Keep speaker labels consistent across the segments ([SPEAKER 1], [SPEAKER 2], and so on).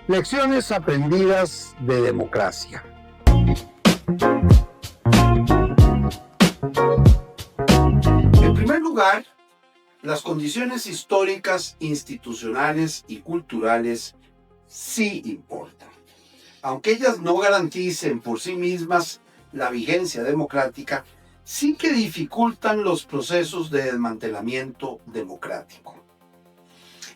[SPEAKER 1] Lecciones aprendidas de democracia. En primer lugar, las condiciones históricas, institucionales y culturales sí importan. Aunque ellas no garanticen por sí mismas la vigencia democrática, sí que dificultan los procesos de desmantelamiento democrático.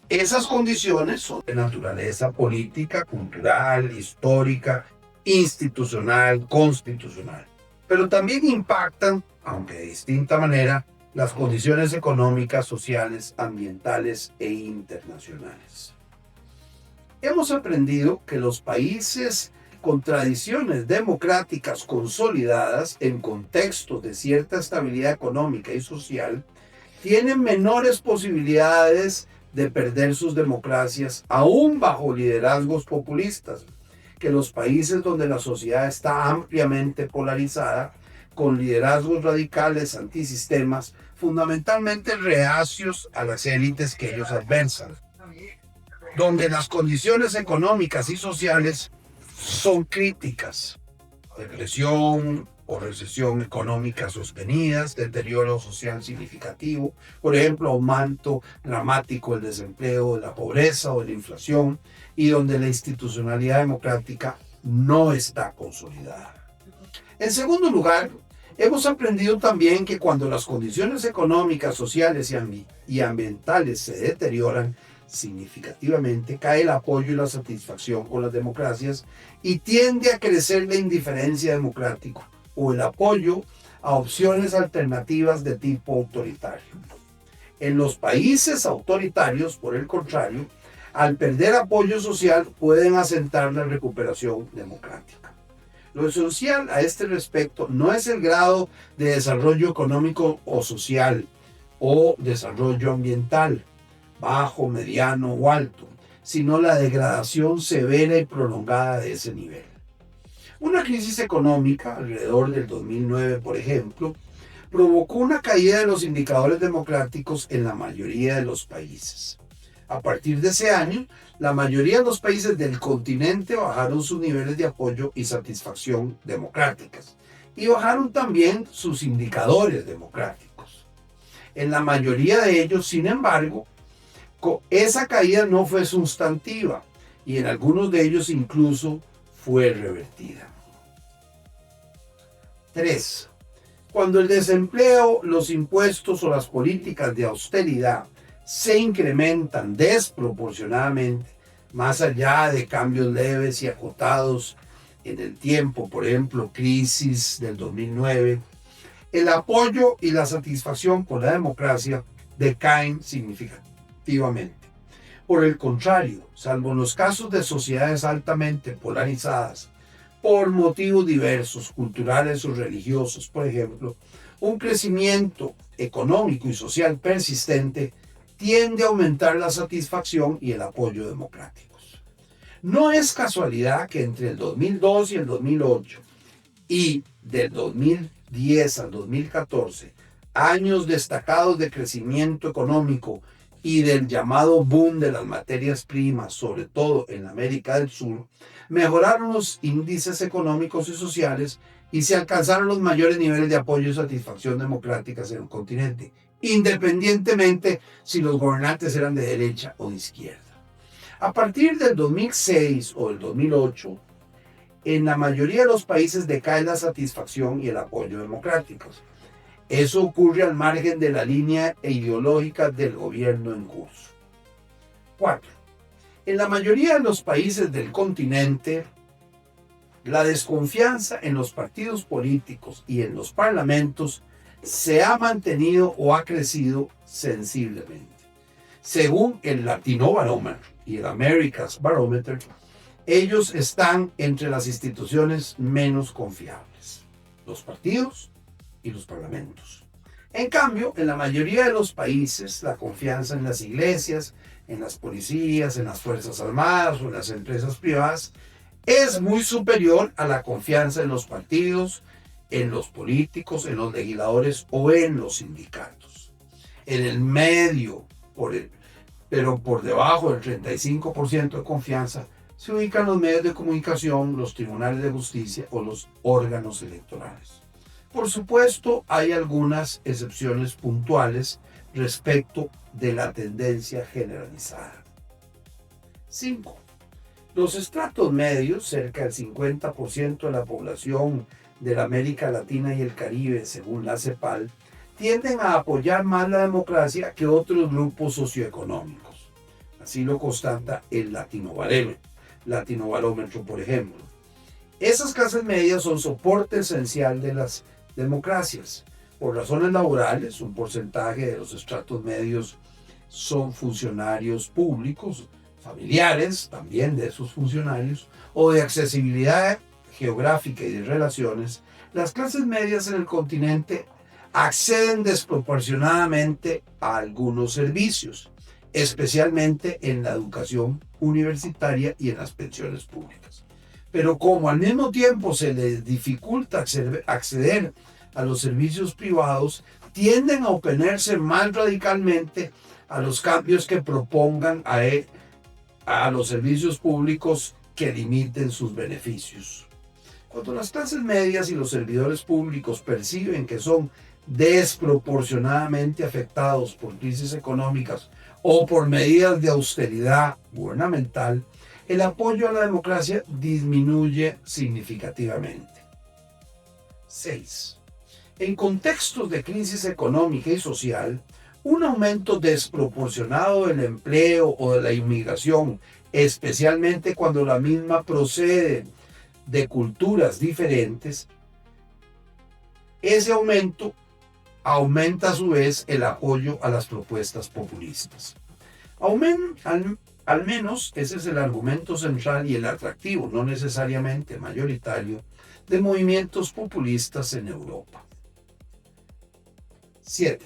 [SPEAKER 1] Esas condiciones son de naturaleza política, cultural, histórica, institucional, constitucional, pero también impactan, aunque de distinta manera, las condiciones económicas, sociales, ambientales e internacionales. Hemos aprendido que los países con tradiciones democráticas consolidadas en contextos de cierta estabilidad económica y social tienen menores posibilidades de perder sus democracias, aún bajo liderazgos populistas, que los países donde la sociedad está ampliamente polarizada, con liderazgos radicales antisistemas, fundamentalmente reacios a las élites que ellos adversan, donde las condiciones económicas y sociales son críticas, depresión o recesión económica sostenidas, deterioro social significativo, por ejemplo, aumento dramático del desempleo, de la pobreza o de la inflación, y donde la institucionalidad democrática no está consolidada. En segundo lugar, hemos aprendido también que cuando las condiciones económicas, sociales y ambientales se deterioran significativamente, cae el apoyo y la satisfacción con las democracias y tiende a crecer la indiferencia democrática o el apoyo a opciones alternativas de tipo autoritario. En los países autoritarios, por el contrario, al perder apoyo social pueden asentar la recuperación democrática. Lo esencial a este respecto no es el grado de desarrollo económico o social o desarrollo ambiental, bajo, mediano o alto, sino la degradación severa y prolongada de ese nivel. Una crisis económica, alrededor del 2009 por ejemplo, provocó una caída de los indicadores democráticos en la mayoría de los países. A partir de ese año, la mayoría de los países del continente bajaron sus niveles de apoyo y satisfacción democráticas y bajaron también sus indicadores democráticos. En la mayoría de ellos, sin embargo, esa caída no fue sustantiva y en algunos de ellos incluso fue revertida. 3. Cuando el desempleo, los impuestos o las políticas de austeridad se incrementan desproporcionadamente, más allá de cambios leves y acotados en el tiempo, por ejemplo, crisis del 2009, el apoyo y la satisfacción por la democracia decaen significativamente. Por el contrario, salvo en los casos de sociedades altamente polarizadas, por motivos diversos, culturales o religiosos, por ejemplo, un crecimiento económico y social persistente tiende a aumentar la satisfacción y el apoyo democráticos. No es casualidad que entre el 2002 y el 2008 y del 2010 al 2014, años destacados de crecimiento económico y del llamado boom de las materias primas, sobre todo en América del Sur, mejoraron los índices económicos y sociales y se alcanzaron los mayores niveles de apoyo y satisfacción democráticas en el continente, independientemente si los gobernantes eran de derecha o de izquierda. A partir del 2006 o del 2008, en la mayoría de los países decae la satisfacción y el apoyo democráticos. Eso ocurre al margen de la línea ideológica del gobierno en curso. 4. En la mayoría de los países del continente, la desconfianza en los partidos políticos y en los parlamentos se ha mantenido o ha crecido sensiblemente. Según el Latino Barometer y el Americas Barometer, ellos están entre las instituciones menos confiables, los partidos y los parlamentos. En cambio, en la mayoría de los países, la confianza en las iglesias, en las policías, en las fuerzas armadas o en las empresas privadas es muy superior a la confianza en los partidos, en los políticos, en los legisladores o en los sindicatos. En el medio, pero por debajo del 35% de confianza, se ubican los medios de comunicación, los tribunales de justicia o los órganos electorales. Por supuesto, hay algunas excepciones puntuales respecto de la tendencia generalizada. 5. Los estratos medios, cerca del 50% de la población de la América Latina y el Caribe, según la CEPAL, tienden a apoyar más la democracia que otros grupos socioeconómicos. Así lo constata el Latinobarómetro, por ejemplo. Esas clases medias son soporte esencial de las democracias. Por razones laborales, un porcentaje de los estratos medios son funcionarios públicos, familiares también de esos funcionarios, o de accesibilidad geográfica y de relaciones. Las clases medias en el continente acceden desproporcionadamente a algunos servicios, especialmente en la educación universitaria y en las pensiones públicas. Pero como al mismo tiempo se les dificulta acceder a los servicios privados, tienden a oponerse más radicalmente a los cambios que propongan a los servicios públicos que limiten sus beneficios. Cuando las clases medias y los servidores públicos perciben que son desproporcionadamente afectados por crisis económicas o por medidas de austeridad gubernamental, el apoyo a la democracia disminuye significativamente. 6. En contextos de crisis económica y social, un aumento desproporcionado del empleo o de la inmigración, especialmente cuando la misma procede de culturas diferentes, ese aumenta a su vez el apoyo a las propuestas populistas. Al menos ese es el argumento central y el atractivo, no necesariamente mayoritario, de movimientos populistas en Europa. 7.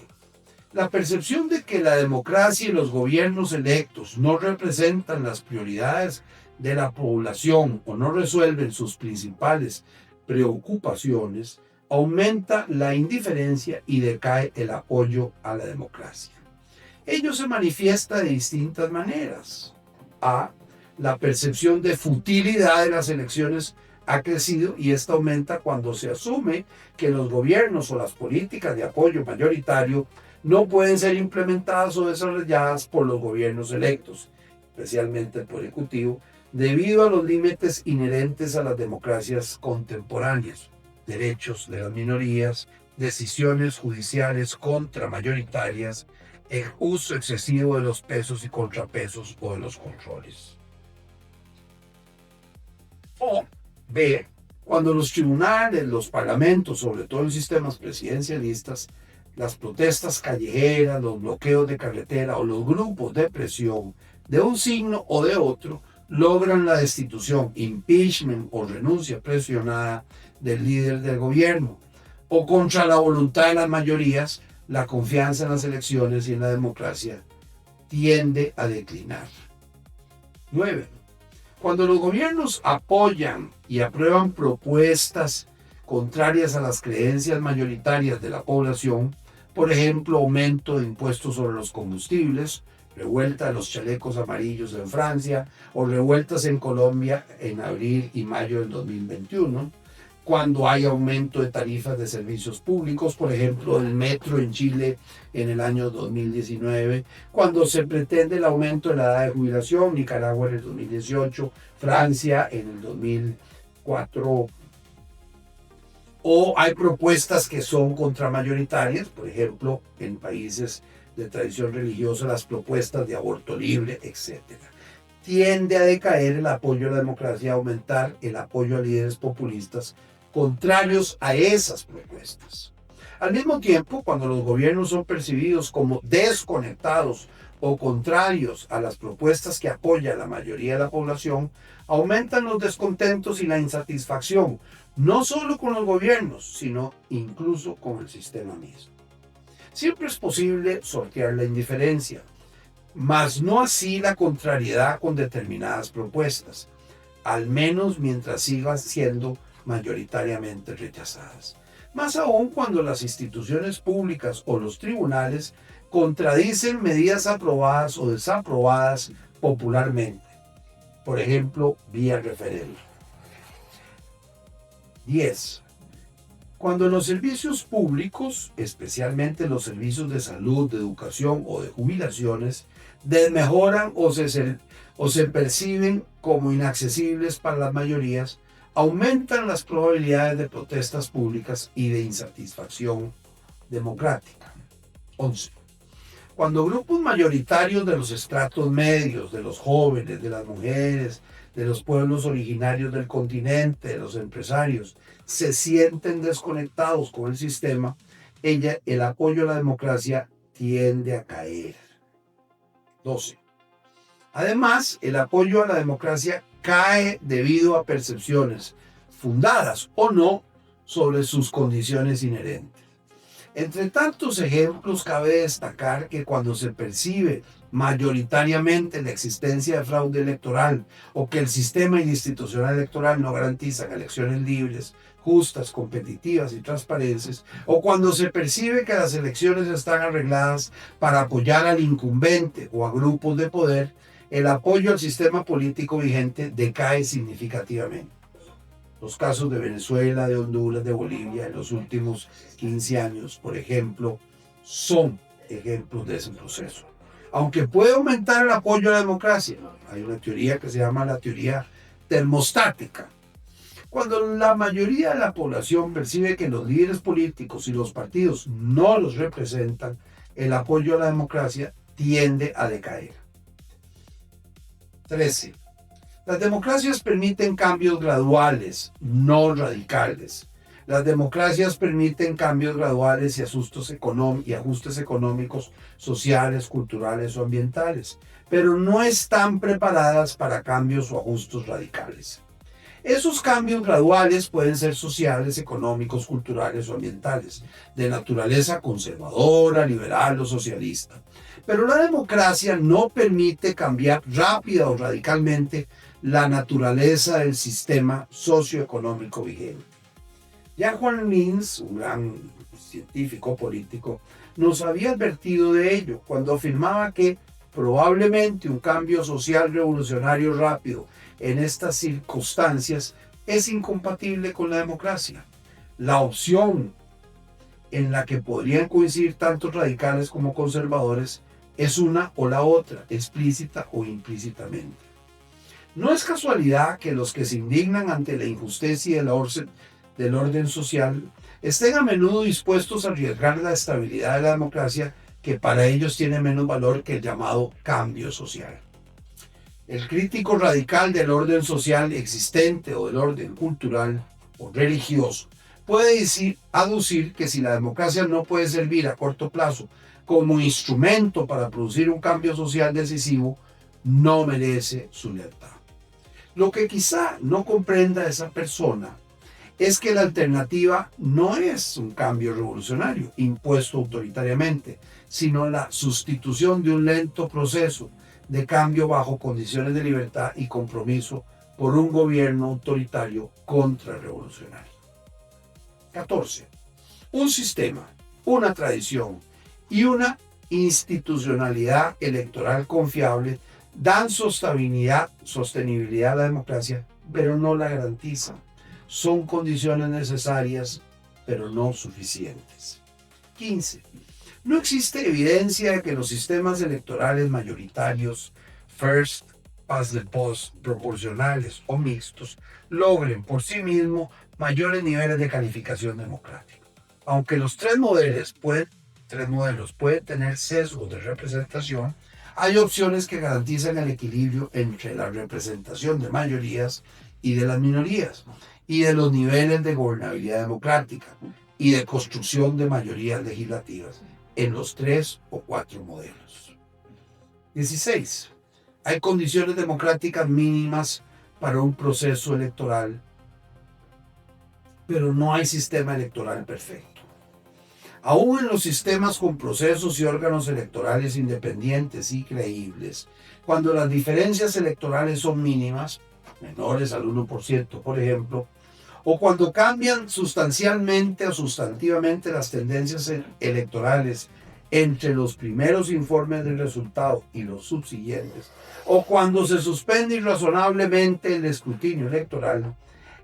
[SPEAKER 1] La percepción de que la democracia y los gobiernos electos no representan las prioridades de la población o no resuelven sus principales preocupaciones aumenta la indiferencia y decae el apoyo a la democracia. Ello se manifiesta de distintas maneras. A. La percepción de futilidad de las elecciones ha crecido y esta aumenta cuando se asume que los gobiernos o las políticas de apoyo mayoritario no pueden ser implementadas o desarrolladas por los gobiernos electos, especialmente el Poder Ejecutivo, debido a los límites inherentes a las democracias contemporáneas, derechos de las minorías, decisiones judiciales contramayoritarias, el uso excesivo de los pesos y contrapesos o de los controles. O B. Cuando los tribunales, los parlamentos, sobre todo en sistemas presidencialistas, las protestas callejeras, los bloqueos de carretera o los grupos de presión de un signo o de otro logran la destitución, impeachment o renuncia presionada del líder del gobierno, o contra la voluntad de las mayorías, la confianza en las elecciones y en la democracia tiende a declinar. 9. Cuando los gobiernos apoyan y aprueban propuestas contrarias a las creencias mayoritarias de la población, por ejemplo, aumento de impuestos sobre los combustibles, revuelta de los chalecos amarillos en Francia o revueltas en Colombia en abril y mayo del 2021, cuando hay aumento de tarifas de servicios públicos, por ejemplo, el metro en Chile en el año 2019, cuando se pretende el aumento de la edad de jubilación, Nicaragua en el 2018, Francia en el 2004, o hay propuestas que son contramayoritarias, por ejemplo, en países de tradición religiosa, las propuestas de aborto libre, etc. Tiende a decaer el apoyo a la democracia, a aumentar el apoyo a líderes populistas contrarios a esas propuestas. Al mismo tiempo, cuando los gobiernos son percibidos como desconectados o contrarios a las propuestas que apoya la mayoría de la población, aumentan los descontentos y la insatisfacción, no solo con los gobiernos, sino incluso con el sistema mismo. Siempre es posible sortear la indiferencia, mas no así la contrariedad con determinadas propuestas, al menos mientras sigan siendo mayoritariamente rechazadas. Más aún cuando las instituciones públicas o los tribunales contradicen medidas aprobadas o desaprobadas popularmente. por ejemplo, vía referéndum. 10. Cuando los servicios públicos, especialmente los servicios de salud, de educación o de jubilaciones, desmejoran o se perciben como inaccesibles para las mayorías, aumentan las probabilidades de protestas públicas y de insatisfacción democrática. 11. Cuando grupos mayoritarios de los estratos medios, de los jóvenes, de las mujeres, de los pueblos originarios del continente, de los empresarios, se sienten desconectados con el sistema, el apoyo a la democracia tiende a caer. 12. Además, el apoyo a la democracia cae debido a percepciones, fundadas o no, sobre sus condiciones inherentes. Entre tantos ejemplos, cabe destacar que cuando se percibe mayoritariamente la existencia de fraude electoral o que el sistema institucional electoral no garantiza elecciones libres, justas, competitivas y transparentes, o cuando se percibe que las elecciones están arregladas para apoyar al incumbente o a grupos de poder, el apoyo al sistema político vigente decae significativamente. Los casos de Venezuela, de Honduras, de Bolivia en los últimos 15 años, por ejemplo, son ejemplos de ese proceso. Aunque puede aumentar el apoyo a la democracia, hay una teoría que se llama la teoría termostática. Cuando la mayoría de la población percibe que los líderes políticos y los partidos no los representan, el apoyo a la democracia tiende a decaer. 13. Las democracias permiten cambios graduales, no radicales. Las democracias permiten cambios graduales y ajustes económicos, sociales, culturales o ambientales, pero no están preparadas para cambios o ajustes radicales. Esos cambios graduales pueden ser sociales, económicos, culturales o ambientales, de naturaleza conservadora, liberal o socialista. Pero la democracia no permite cambiar rápida o radicalmente la naturaleza del sistema socioeconómico vigente. Ya Juan Linz, un gran científico político, nos había advertido de ello cuando afirmaba que probablemente un cambio social revolucionario rápido en estas circunstancias es incompatible con la democracia. La opción en la que podrían coincidir tantos radicales como conservadores es una o la otra, explícita o implícitamente. No es casualidad que los que se indignan ante la injusticia del orden social estén a menudo dispuestos a arriesgar la estabilidad de la democracia, que para ellos tiene menos valor que el llamado cambio social. El crítico radical del orden social existente o del orden cultural o religioso puede aducir que si la democracia no puede servir a corto plazo como instrumento para producir un cambio social decisivo, no merece su lealtad. Lo que quizá no comprenda esa persona es que la alternativa no es un cambio revolucionario impuesto autoritariamente, sino la sustitución de un lento proceso de cambio bajo condiciones de libertad y compromiso por un gobierno autoritario contrarrevolucionario. 14. Un sistema, una tradición y una institucionalidad electoral confiable dan sostenibilidad a la democracia, pero no la garantizan. Son condiciones necesarias, pero no suficientes. 15. No existe evidencia de que los sistemas electorales mayoritarios, first past the post, proporcionales o mixtos, logren por sí mismos mayores niveles de calificación democrática. Aunque los tres modelos pueden tener sesgos de representación, hay opciones que garantizan el equilibrio entre la representación de mayorías y de las minorías, y de los niveles de gobernabilidad democrática y de construcción de mayorías legislativas en los 3 o 4 modelos. 16. Hay condiciones democráticas mínimas para un proceso electoral, pero no hay sistema electoral perfecto. Aún en los sistemas con procesos y órganos electorales independientes y creíbles, cuando las diferencias electorales son mínimas, menores al 1%, por ejemplo, o cuando cambian sustancialmente o sustantivamente las tendencias electorales entre los primeros informes del resultado y los subsiguientes, o cuando se suspende irrazonablemente el escrutinio electoral,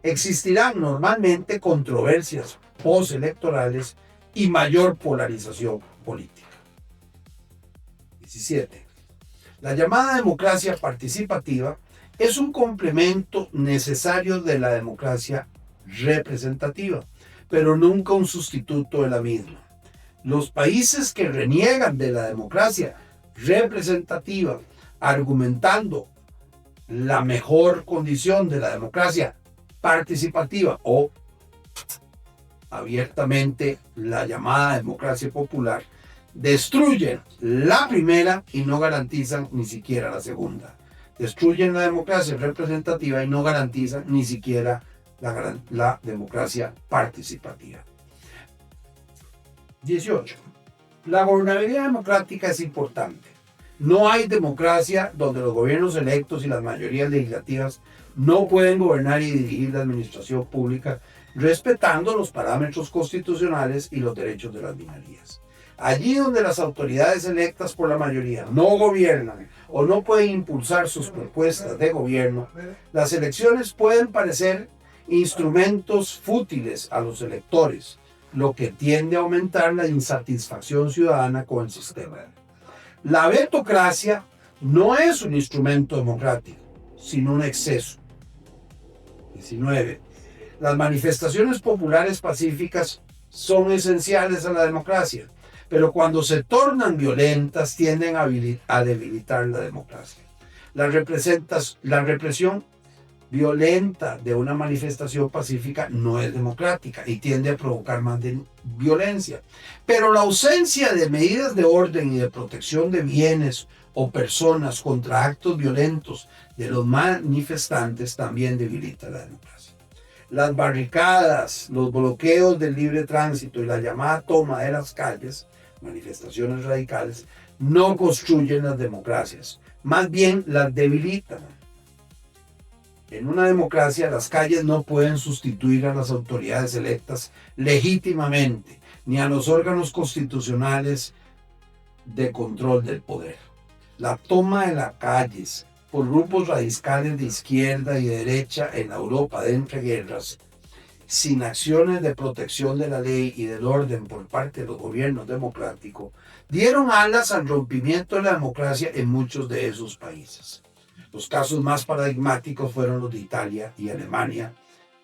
[SPEAKER 1] existirán normalmente controversias postelectorales y mayor polarización política. 17. La llamada democracia participativa es un complemento necesario de la democracia representativa, pero nunca un sustituto de la misma. Los países que reniegan de la democracia representativa, argumentando la mejor condición de la democracia participativa o abiertamente la llamada democracia popular, destruyen la primera y no garantizan ni siquiera la segunda. Destruyen la democracia representativa y no garantizan ni siquiera la democracia participativa. 18. La gobernabilidad democrática es importante. No hay democracia donde los gobiernos electos y las mayorías legislativas no pueden gobernar y dirigir la administración pública respetando los parámetros constitucionales y los derechos de las minorías. Allí donde las autoridades electas por la mayoría no gobiernan o no pueden impulsar sus propuestas de gobierno, las elecciones pueden parecer instrumentos fútiles a los electores, lo que tiende a aumentar la insatisfacción ciudadana con el sistema. La vetocracia no es un instrumento democrático, sino un exceso. 19. Las manifestaciones populares pacíficas son esenciales a la democracia, pero cuando se tornan violentas tienden a debilitar la democracia. La represión violenta de una manifestación pacífica no es democrática y tiende a provocar más violencia. Pero la ausencia de medidas de orden y de protección de bienes o personas contra actos violentos de los manifestantes también debilita la democracia. Las barricadas, los bloqueos del libre tránsito y la llamada toma de las calles, manifestaciones radicales, no construyen las democracias, más bien las debilitan. En una democracia, las calles no pueden sustituir a las autoridades electas legítimamente, ni a los órganos constitucionales de control del poder. La toma de las calles por grupos radicales de izquierda y de derecha en la Europa de entreguerras, sin acciones de protección de la ley y del orden por parte de los gobiernos democráticos, dieron alas al rompimiento de la democracia en muchos de esos países. Los casos más paradigmáticos fueron los de Italia y Alemania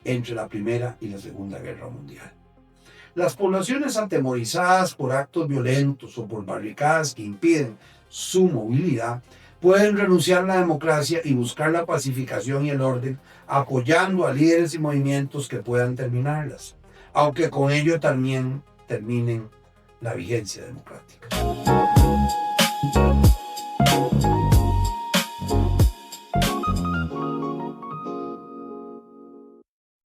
[SPEAKER 1] entre la Primera y la Segunda Guerra Mundial. Las poblaciones atemorizadas por actos violentos o por barricadas que impiden su movilidad pueden renunciar a la democracia y buscar la pacificación y el orden, apoyando a líderes y movimientos que puedan terminarlas, aunque con ello también terminen la vigencia democrática.